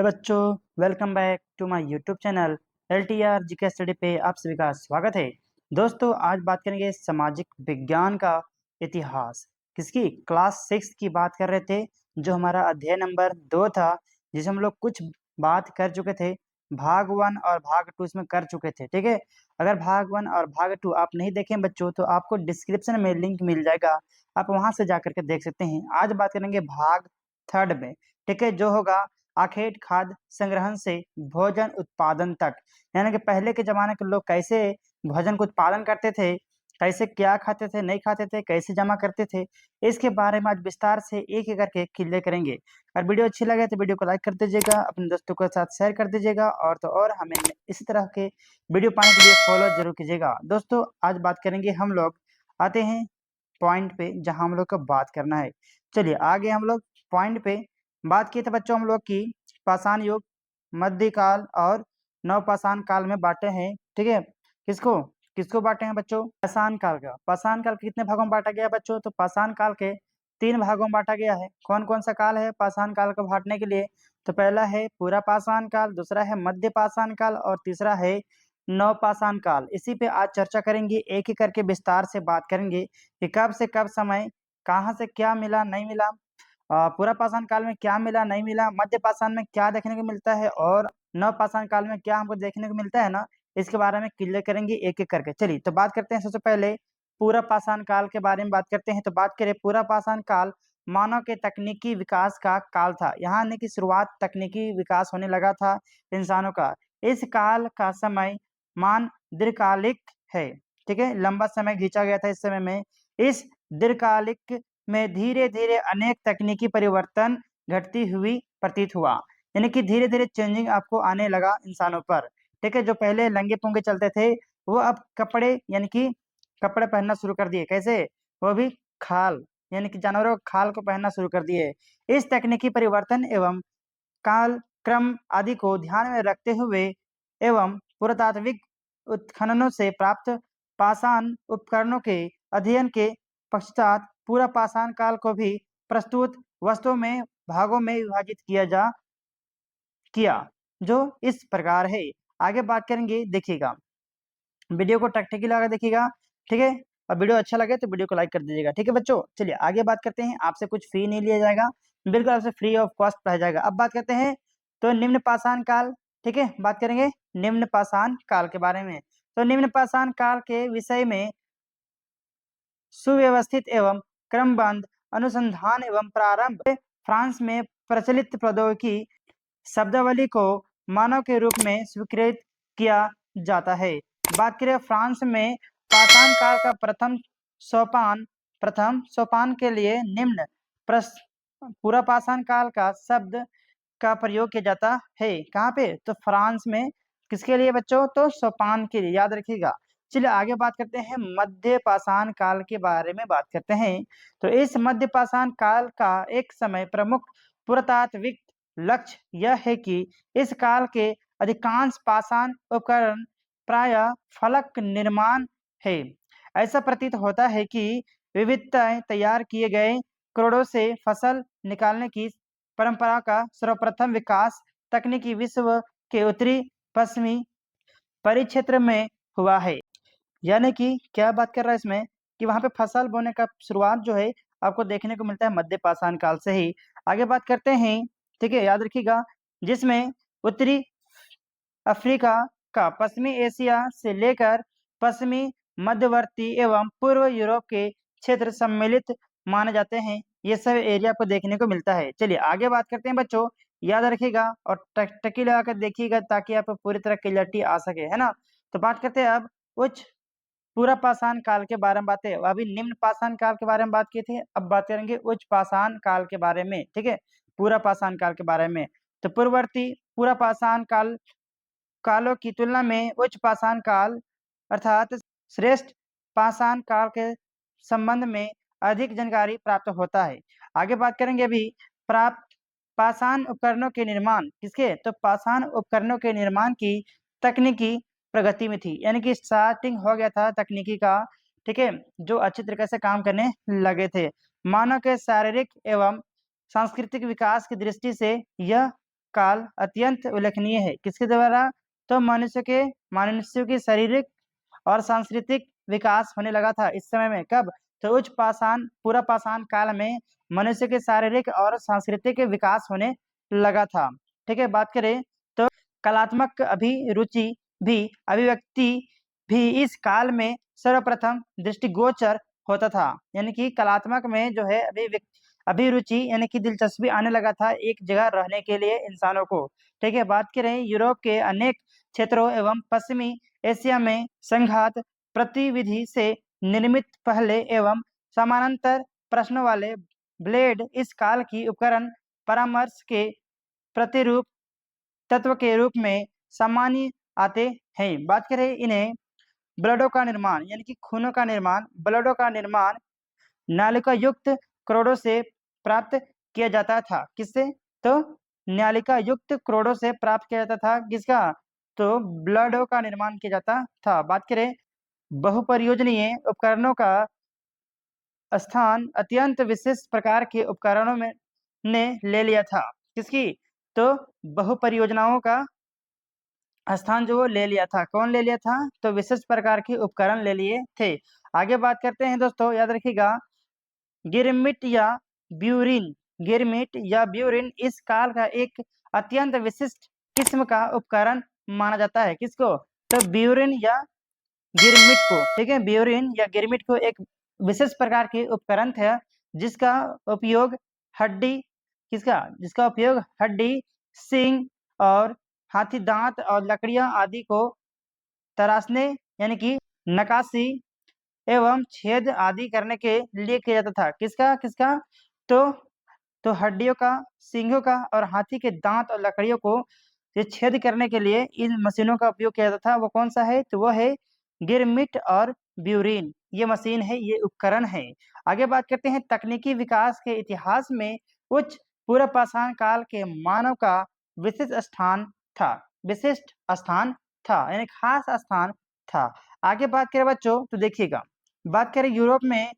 बच्चों, welcome back to my YouTube channel LTR GK study पे आप सभी का स्वागत है। दोस्तों, आज बात करेंगे सामाजिक विज्ञान का इतिहास। किसकी? क्लास 6 की बात कर रहे थे, जो हमारा अध्याय नंबर 2 था, जिसे हम लोग कुछ बात कर चुके थे। भाग 1 और भाग 2 इसमें कर चुके थे। ठीक है, अगर भाग 1 और भाग 2 आप नहीं देखें बच्चों, तो आपको डिस्क्रिप्शन में लिंक मिल जाएगा, आप वहां से जा करके देख सकते हैं। आज बात करेंगे भाग 3 में। ठीक है, जो होगा आखेट खाद्य संग्रहण से भोजन उत्पादन तक, यानी कि पहले के जमाने के लोग कैसे भोजन को उत्पादन करते थे, कैसे क्या खाते थे, नहीं खाते थे, कैसे जमा करते थे, इसके बारे में आज विस्तार से एक एक करके क्लियर करेंगे। और वीडियो अच्छी लगे तो वीडियो को लाइक कर दीजिएगा, अपने दोस्तों के साथ शेयर कर दीजिएगा, और तो और हमें इसी तरह के वीडियो पाने के लिए फॉलो जरूर कीजिएगा। दोस्तों, आज बात करेंगे हम लोग, आते हैं पॉइंट पे जहां हम लोग को बात करना है। चलिए आगे हम लोग पॉइंट पे बात की थे बच्चों हम लोग की पाषाण युग, मध्यकाल और नवपाषाण काल में बांटे हैं। ठीक है, किसको किसको बांटे हैं बच्चों? पाषाण काल का। पाषाण काल के कितने भागों में बांटा गया है बच्चों? तो पाषाण काल के 3 भागों में बांटा गया है। कौन कौन सा काल है पाषाण काल को बांटने के लिए? तो पहला है पूरा पाषाण काल, दूसरा है मध्य पाषाण काल और तीसरा है नवपाषाण काल। इसी पे आज चर्चा करेंगे, एक एक करके विस्तार से बात करेंगे कि कब से कब समय, कहाँ से क्या मिला नहीं मिला, पूरा पाषाण काल में क्या मिला नहीं मिला, मध्य पाषाण में क्या देखने को मिलता है, और नव पाषाण काल में क्या हमको देखने को मिलता है ना, इसके बारे में क्लियर करेंगे एक एक करके। चलिए तो बात करते हैं सबसे पहले पूरा पाषाण काल के बारे में बात करते हैं। तो बात करें पूरा पाषाण काल, मानव के तकनीकी विकास का काल था। यहाँ आने की शुरुआत तकनीकी विकास होने लगा था इंसानों का। इस काल का समय मान दीर्घकालिक है। ठीक है, लंबा समय खींचा गया था इस समय में। इस दीर्घकालिक में धीरे धीरे अनेक तकनीकी परिवर्तन घटती हुई प्रतीत हुआ, यानी कि धीरे धीरे चेंजिंग आपको आने लगा इंसानों पर। ठीक है, जो पहले लंगे पुंगे चलते थे, वो अब कपड़े यानी कि कपड़े पहनना शुरू कर दिए। कैसे? वो भी खाल, यानी कि जानवरों का खाल को पहनना शुरू कर दिए। इस तकनीकी परिवर्तन एवं काल क्रम आदि को ध्यान में रखते हुए एवं पुरातात्विक उत्खननों से प्राप्त पाषाण उपकरणों के अध्ययन के पश्चात पूरा पाषाण काल को भी प्रस्तुत वस्तुओं में भागों में विभाजित किया, जो इस प्रकार है। आगे बात करेंगे, देखिएगा वीडियो को टकटकी लगा देखिएगा। ठीक है, और वीडियो अच्छा लगे तो वीडियो को लाइक कर दीजिएगा। ठीक है बच्चों, चलिए आगे बात करते हैं। आपसे कुछ फी नहीं लिया जाएगा, बिल्कुल आपसे फ्री ऑफ कॉस्ट पढ़ाया जाएगा। अब बात करते हैं तो निम्न पाषाण काल। ठीक है, बात करेंगे निम्न पाषाण काल के बारे में। तो निम्न पाषाण काल के विषय में सुव्यवस्थित एवं क्रमबद्ध अनुसंधान एवं प्रारंभ फ्रांस में प्रचलित प्रौद्योगिकी शब्दावली को मानव के रूप में स्वीकृत किया जाता है। बात करें फ्रांस में पाषाण काल का प्रथम सोपान के लिए निम्न पूरा पाषाण काल का शब्द का प्रयोग किया जाता है। कहाँ पे? तो फ्रांस में। किसके लिए बच्चों? तो सोपान के लिए, याद रखिएगा। चलिए आगे बात करते हैं, मध्य पाषाण काल के बारे में बात करते हैं। तो इस मध्य पाषाण काल का एक समय प्रमुख पुरातात्विक लक्ष्य यह है कि इस काल के अधिकांश पाषाण उपकरण प्रायः फलक निर्माण है। ऐसा प्रतीत होता है कि विविधताएं तैयार किए गए करोड़ों से फसल निकालने की परंपरा का सर्वप्रथम विकास तकनीकी विश्व के उत्तरी पश्चिमी परिक्षेत्र में हुआ है। यानी कि क्या बात कर रहा है इसमें कि वहां पे फसल बोने का शुरुआत जो है आपको देखने को मिलता है मध्य पाषाण काल से ही। आगे बात करते हैं, ठीक है, याद रखिएगा, जिसमें उत्तरी अफ्रीका का पश्चिमी एशिया से लेकर पश्चिमी मध्यवर्ती एवं पूर्व यूरोप के क्षेत्र सम्मिलित माने जाते हैं। ये सब एरिया को देखने को मिलता है। चलिए आगे बात करते हैं बच्चों, याद रखिएगा और टकी लगा कर देखिएगा ताकि आपको पूरी तरह क्लियरिटी आ सके, है ना। तो बात करते हैं अब उच्च पूरा पाषाण काल के बारे में बातें। अभी निम्न पाषाण काल के बारे में बात की थी, अब बात करेंगे उच्च पाषाण काल के बारे में। ठीक है, पूरा पाषाण काल के बारे में। तो पूर्ववर्ती पूरा पाषाण कालों की तुलना में उच्च पाषाण काल अर्थात श्रेष्ठ पाषाण काल के संबंध में अधिक जानकारी प्राप्त होता है। आगे बात करेंगे अभी प्राप्त पाषाण उपकरणों के निर्माण। किसके? तो पाषाण उपकरणों के निर्माण की तकनीकी प्रगति में थी, यानी कि स्टार्टिंग हो गया था तकनीकी का। ठीक है, जो अच्छी तरीके से काम करने लगे थे। मानव के शारीरिक एवं सांस्कृतिक विकास की दृष्टि से यह काल अत्यंत उल्लेखनीय है। किसके द्वारा? तो मनुष्य की शारीरिक और सांस्कृतिक विकास होने लगा था इस समय में। कब? तो उच्च पाषाण पूरा पाषाण काल में मनुष्य के शारीरिक और सांस्कृतिक विकास होने लगा था। ठीक है, बात करें तो कलात्मक अभिरुचि भी अभिव्यक्ति भी इस काल में सर्वप्रथम दृष्टिगोचर होता था। यानी कि कलात्मक में जो है अभिरुचि यानी कि दिलचस्पी आने लगा था एक जगह रहने के लिए इंसानों को। ठीक है, बात करें यूरोप के अनेक क्षेत्रों एवं पश्चिमी एशिया में संघात प्रतिविधि से निर्मित पहले एवं समानांतर प्रश्नों वाले ब्लेड इस काल की उपकरण परामर्श के प्रतिरूप तत्व के रूप में सामान्य आते हैं। बात करें इन्हें ब्लडों का निर्माण यानी कि खूनों का निर्माण, ब्लडों का निर्माण नालिका युक्त करोड़ों से प्राप्त किया जाता था। किससे? तो नालिका युक्त करोड़ों से प्राप्त किया जाता था। किसका? तो ब्लडों का निर्माण किया जाता था। बात करें बहुप्रयोजनीय उपकरणों का स्थान अत्यंत विशिष्ट प्रकार के उपकरणों में ने ले लिया था। किसकी? तो बहुपरियोजनाओं का स्थान जो वो ले लिया था। कौन ले लिया था? तो विशिष्ट प्रकार के उपकरण ले लिए थे। आगे बात करते हैं दोस्तों, याद रखिएगा गिरमिट या ब्यूरिन। गिरमिट या ब्यूरिन इस काल का एक अत्यंत विशिष्ट किस्म का उपकरण माना जाता है। किसको? तो ब्यूरिन या गिरमिट को। ठीक है, ब्यूरिन या गिरमिट को एक विशेष प्रकार के उपकरण थे जिसका उपयोग हड्डी जिसका उपयोग हड्डी, सींग और हाथी दांत और लकड़ियां आदि को तराशने यानी कि नकाशी एवं छेद आदि करने के लिए किया जाता था। किसका किसका? तो तो हड्डियों का, सींगों का और हाथी के दांत और लकड़ियों को ये छेद करने के लिए इन मशीनों का उपयोग किया जाता था। वो कौन सा है? तो वो है गिरमिट और ब्यूरिन। ये मशीन है, ये उपकरण है। आगे बात करते हैं तकनीकी विकास के इतिहास में उच्च पूर्व पाषाण काल के मानव का विशिष्ट स्थान था। विशिष्ट स्थान था यानी खास स्थान था। आगे बात करें बच्चों तो देखिएगा, बात करें यूरोप में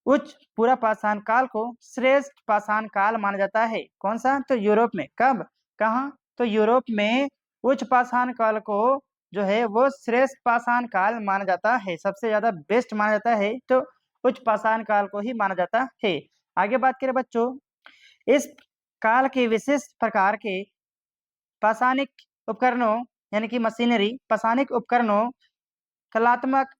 उच्च पूरा पाषाण काल को श्रेष्ठ पाषाण काल माना जाता है। कौन सा? तो यूरोप में। कब? कहाँ? तो यूरोप में उच्च पाषाण काल को जो है वो श्रेष्ठ पाषाण काल माना जाता है। सबसे ज्यादा बेस्ट माना जाता है तो उच्च पाषाण काल को ही माना जाता है। आगे बात करें बच्चों, इस काल के विशिष्ट प्रकार के पाषाणिक उपकरणों यानी कि मशीनरी, पाषाणिक उपकरणों, कलात्मक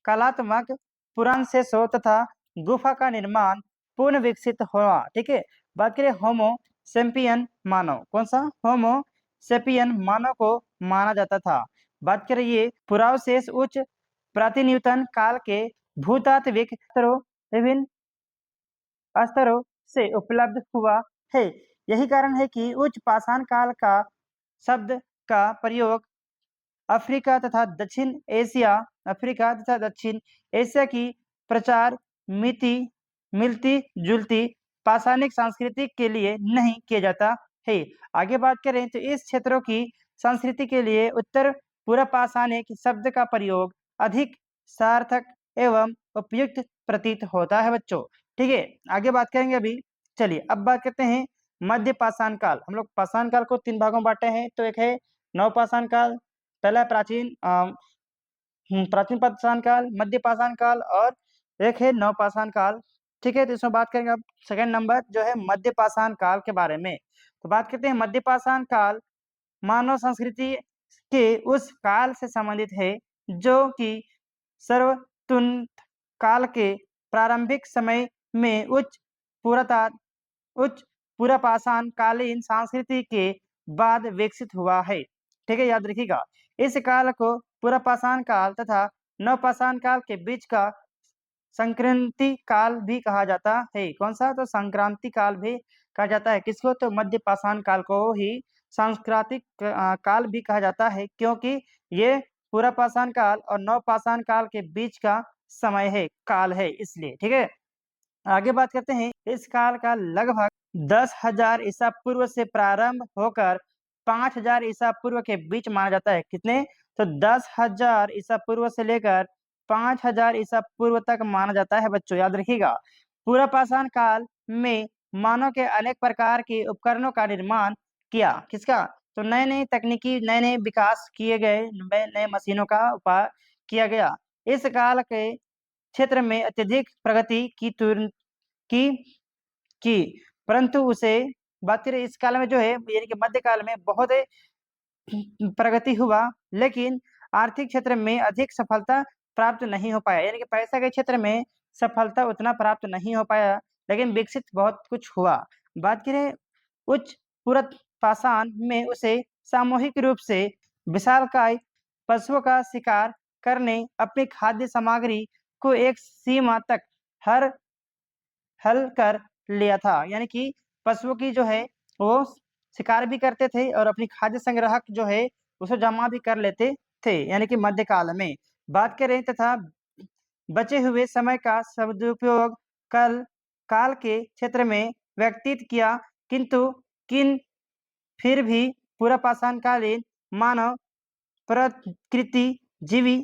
कलात्मक पुराणशेषों तथा गुफा का निर्माण पुनः विकसित हुआ। ठीक है, बात करें होमो सेपियन मानव। कौन सा? होमो सेपियन मानव को माना जाता था। बात करें ये पुरावशेष उच्च प्राचीनतम काल के भूतात्विक स्तरों विभिन्न स्तरों से उपलब्ध हुआ है। यही कारण है कि उच्च पाषाण काल का शब्द का प्रयोग अफ्रीका तथा दक्षिण एशिया की प्रचार मिलती जुलती पाषाणिक संस्कृति के लिए नहीं किया जाता है। आगे बात करें तो इस क्षेत्रों की संस्कृति के लिए उत्तर पूर्व पाषाणिक शब्द का प्रयोग अधिक सार्थक एवं उपयुक्त प्रतीत होता है बच्चों। ठीक है, आगे बात करेंगे अभी। चलिए अब बात करते हैं मध्य पाषाण काल। हम लोग पाषाण काल को 3 भागों में बांटे हैं। तो एक है नवपाषाण काल, पहला प्राचीन पाषाण काल, मध्य पाषाण काल और एक है नवपाषाण काल। ठीक है, तो इसमें बात करेंगे अब सेकंड नंबर जो है मध्य पाषाण काल के बारे में। तो बात करते हैं मध्य पाषाण काल मानव संस्कृति के उस काल से संबंधित है जो कि सर्वोत्तम काल के प्रारंभिक समय में उच्च पूरा पाषाण कालीन संस्कृति के बाद विकसित हुआ है। ठीक है, याद रखिएगा इस काल को पूरा पाषाण काल तथा नवपाषाण काल के बीच का संक्रांति काल भी कहा जाता है। कौन सा? तो संक्रांति काल भी कहा जाता है। किसको? तो मध्य पाषाण काल को ही सांस्कृतिक काल भी कहा जाता है क्योंकि ये पूरा पाषाण काल और नवपाषाण काल के बीच का समय है, काल है, इसलिए। ठीक है, आगे बात करते हैं इस काल का लगभग 10,000 ईसा पूर्व से प्रारंभ होकर 5,000 ईसा पूर्व के बीच माना जाता है। कितने? तो 10,000 ईसा पूर्व से लेकर 5,000 ईसा पूर्व तक माना जाता है बच्चों, याद रखिएगा। पूरा पाषाण काल में मानव के अनेक प्रकार के उपकरणों का निर्माण किया। किसका? तो नए नए तकनीकी नए नए विकास किए गए, नए नए मशीनों का उपाय किया गया। इस काल के क्षेत्र में अत्यधिक प्रगति की की परंतु उसे बात करें इस काल में जो है यानी कि मध्यकाल में बहुत प्रगति हुआ, लेकिन आर्थिक क्षेत्र में अधिक सफलता प्राप्त नहीं हो पाया, यानी कि पैसा के क्षेत्र में सफलता उतना प्राप्त नहीं हो पाया, लेकिन विकसित बहुत कुछ हुआ। बात करें उच्च पुरत पाषाण में उसे सामूहिक रूप से विशालकाय पशुओं का शिकार करने, अपनी खाद्य सामग्री को एक सीमा तक हर हल कर लिया था, यानी कि पशुओं की जो है वो शिकार भी करते थे और अपनी खाद्य संग्रहक जो है उसे जमा भी कर लेते थे, यानी कि मध्यकाल में बात करें। तथा बचे हुए समय का सदुपयोग कल काल के क्षेत्र में व्यतीत किया, किंतु किन फिर भी पूरा पाषाण कालीन मानव प्रकृति जीवी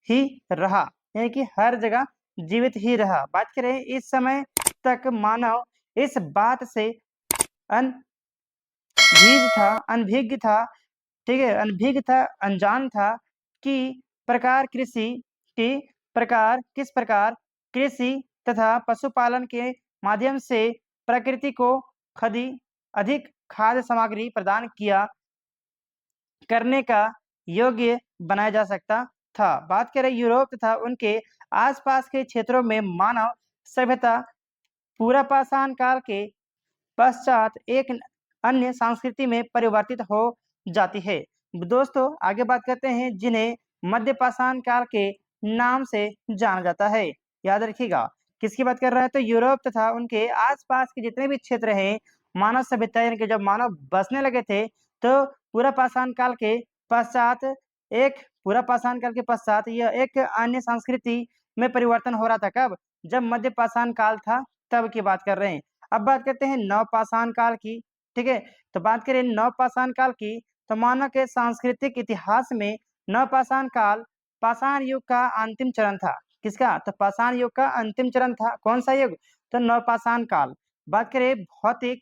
ही रहा, यानी कि हर जगह जीवित ही रहा। बात करें इस समय तक मानव इस बात से अनभिज्ञ था, ठीक है, अनभिज्ञ था, अनजान था कि किस प्रकार कृषि तथा पशुपालन के माध्यम से प्रकृति को खदी अधिक खाद्य सामग्री प्रदान किया करने का योग्य बनाया जा सकता था। बात करें यूरोप तथा उनके आसपास के क्षेत्रों में मानव सभ्यता पूरा पाषाण काल के पश्चात एक अन्य संस्कृति में परिवर्तित हो जाती है। दोस्तों आगे बात करते हैं जिन्हें मध्य पाषाण काल के नाम से जाना जाता है। याद रखिएगा किसकी बात कर रहा है, तो यूरोप तथा उनके आसपास के जितने भी क्षेत्र हैं मानव सभ्यता यानी कि जब मानव बसने लगे थे तो पूरा पाषाण काल के पश्चात यह एक अन्य संस्कृति में परिवर्तन हो रहा था। कब? जब मध्य पाषाण काल था तब की बात कर रहे हैं। अब बात करते हैं नवपाषाण काल की, ठीक है। तो बात करें नवपाषाण काल की, तो मानव के सांस्कृतिक इतिहास में नवपाषाण काल पाषाण युग का अंतिम चरण था। किसका? तो पाषाण युग का अंतिम चरण था। कौन सा युग? तो नवपाषाण काल। बात करें भौतिक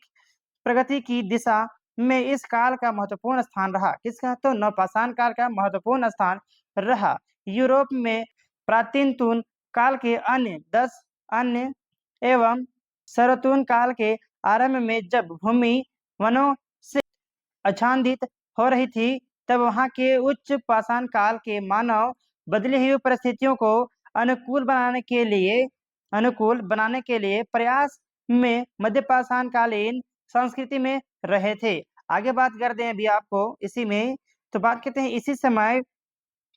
प्रगति की दिशा में इस काल का महत्वपूर्ण स्थान रहा। किसका? तो नवपाषाण काल का महत्वपूर्ण स्थान रहा। यूरोप में प्राचीनतम काल के अन्य एवं शरतून काल के आरंभ में जब भूमि वनों से आच्छादित हो रही थी, तब वहां के उच्च पाषाण काल के मानव बदली हुई परिस्थितियों को अनुकूल बनाने के लिए प्रयास में मध्य पाषाण कालीन संस्कृति में रहे थे। आगे बात करते हैं अभी आपको इसी में, तो बात करते हैं इसी समय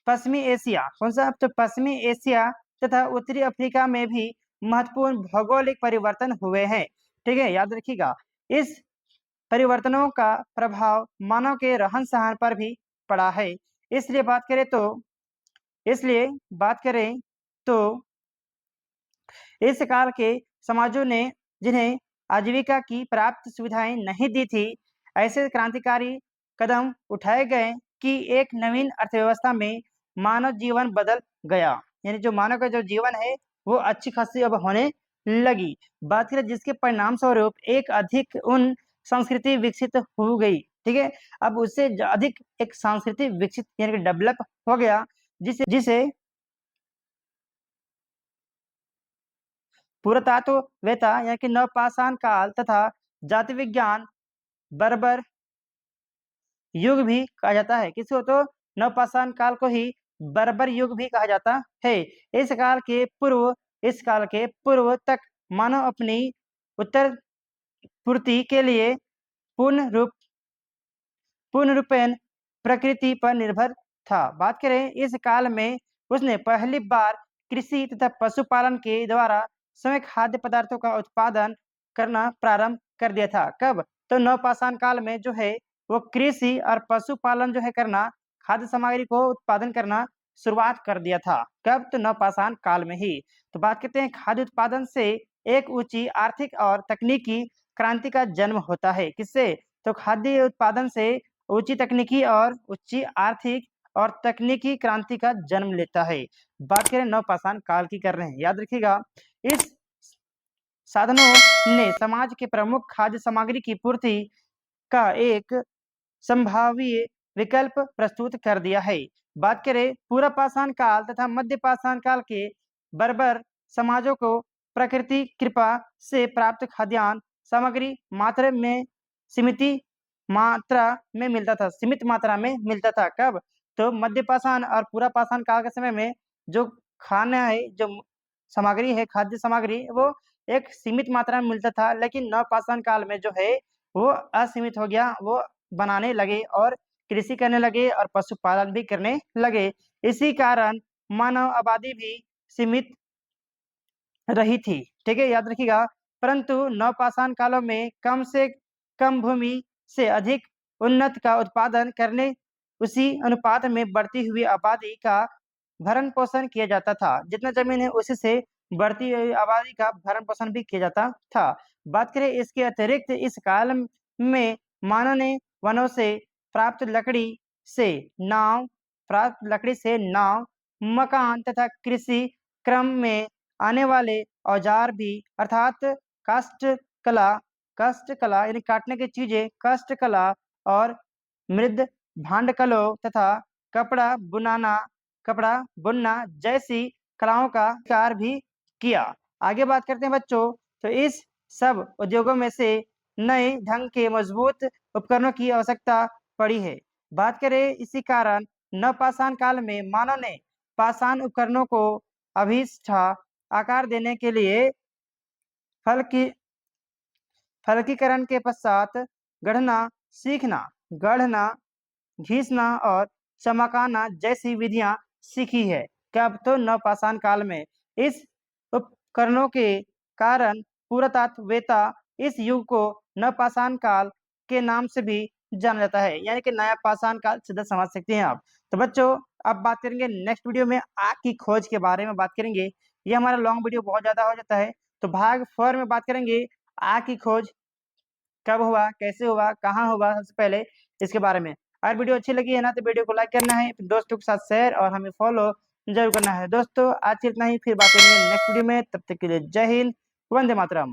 पश्चिमी एशिया, कौन सा? तो पश्चिमी एशिया तथा उत्तरी अफ्रीका में भी महत्वपूर्ण भौगोलिक परिवर्तन हुए हैं, ठीक है। याद रखिएगा इस परिवर्तनों का प्रभाव मानव के रहन सहन पर भी पड़ा है। इसलिए बात करें तो इस काल के समाजों ने जिन्हें आजीविका की प्राप्त सुविधाएं नहीं दी थी, ऐसे क्रांतिकारी कदम उठाए गए कि एक नवीन अर्थव्यवस्था में मानव जीवन बदल गया, यानी जो मानव का जो जीवन है वो अच्छी खासी अब होने लगी। बात करें जिसके परिणाम स्वरूप एक अधिक उन संस्कृति विकसित हो गई, ठीक है। अब उससे अधिक एक संस्कृति विकसित यानी कि डेवलप हो गया, जिसे जिसे पुरातत्ववेत्ता यानी कि नवपाषाण काल तथा जाति विज्ञान बर्बर युग भी कहा जाता है। किसको? तो नवपाषाण काल को ही बर्बर युग भी कहा जाता है। इस काल के पूर्व तक मानव अपनी उत्तर पूर्ति के लिए पूर्ण रूपेण प्रकृति पर निर्भर था। बात करें इस काल में उसने पहली बार कृषि तथा पशुपालन के द्वारा स्वयं खाद्य पदार्थों का उत्पादन करना प्रारंभ कर दिया था। कब? तो नवपाषाण काल में जो है वो कृषि और पशुपालन जो है करना, खाद्य सामग्री को उत्पादन करना शुरुआत कर दिया था। कब? तो नवपाषाण काल में ही। तो बात करते हैं खाद्य उत्पादन से एक ऊंची आर्थिक और तकनीकी क्रांति का जन्म होता है। किससे? तो खाद्य उत्पादन से उच्ची आर्थिक और तकनीकी क्रांति का जन्म लेता है। बात करें नवपाषाण काल की कर रहे हैं, याद रखिएगा इस साधनों ने समाज के प्रमुख खाद्य सामग्री की पूर्ति का एक संभाव्य विकल्प प्रस्तुत कर दिया है। बात करें पूर्व पाषाण काल तथा मध्य पाषाण काल के बर्बर समाजों को प्रकृति कृपा से प्राप्त खाद्यान्न सामग्री सीमित मात्रा में मिलता था। कब? तो मध्य पाषाण और पूर्व पाषाण काल के समय में जो खाना है, जो सामग्री है, खाद्य सामग्री, वो एक सीमित मात्रा में मिलता था, लेकिन नव पाषाण काल में जो है वो असीमित हो गया। वो बनाने लगे और कृषि करने लगे और पशुपालन भी करने लगे। इसी कारण मानव आबादी भी सीमित रही थी। ठीक है, याद रखिएगा। परंतु नवपाषाण कालों में कम से कम भूमि से अधिक उन्नत का उत्पादन करने उसी अनुपात में बढ़ती हुई आबादी का भरण पोषण किया जाता था। जितना जमीन है उसी से बढ़ती हुई आबादी का भरण पोषण भी किया जाता था। बात करें इसके अतिरिक्त इस काल में मानव ने वनों से प्राप्त लकड़ी से नाव, मकान तथा कृषि क्रम में आने वाले औजार भी अर्थात काष्ठकला यानी काटने की चीजें, काष्ठकला और मृद भांडकलों तथा कपड़ा बुनना जैसी कलाओं का कार्य भी किया। आगे बात करते हैं बच्चों, तो इस सब उद्योगों में से नए ढंग के मजबूत उपकरणों की आवश्यकता पड़ी है। बात करें इसी कारण नवपाषाण काल में मानव ने पाषाण उपकरणों को अभिष्ठ आकार देने के लिए फलकीकरण के पश्चात गढ़ना, घिसना और चमकाना जैसी विधियां सीखी है। कब? तो नवपाषाण काल में। इस उपकरणों के कारण पुरातत्ववेत्ता इस युग को नवपाषाण काल के नाम से भी जाना जाता है, यानी कि नया पाषाण काल सीधा समझ सकते हैं आप। तो बच्चों अब बात करेंगे नेक्स्ट वीडियो में आग की खोज के बारे में बात करेंगे। ये हमारा लॉन्ग वीडियो बहुत ज्यादा हो जाता है, तो भाग 4 में बात करेंगे आग की खोज कब हुआ, कैसे हुआ, कहाँ हुआ, सबसे पहले इसके बारे में। अगर वीडियो अच्छी लगी है ना तो वीडियो को लाइक करना है, दोस्तों के साथ शेयर और हमें फॉलो जरूर करना है। दोस्तों आज इतना ही, फिर बात करेंगे नेक्स्ट वीडियो में। तब तक के लिए जय हिंद, वंदे मातरम।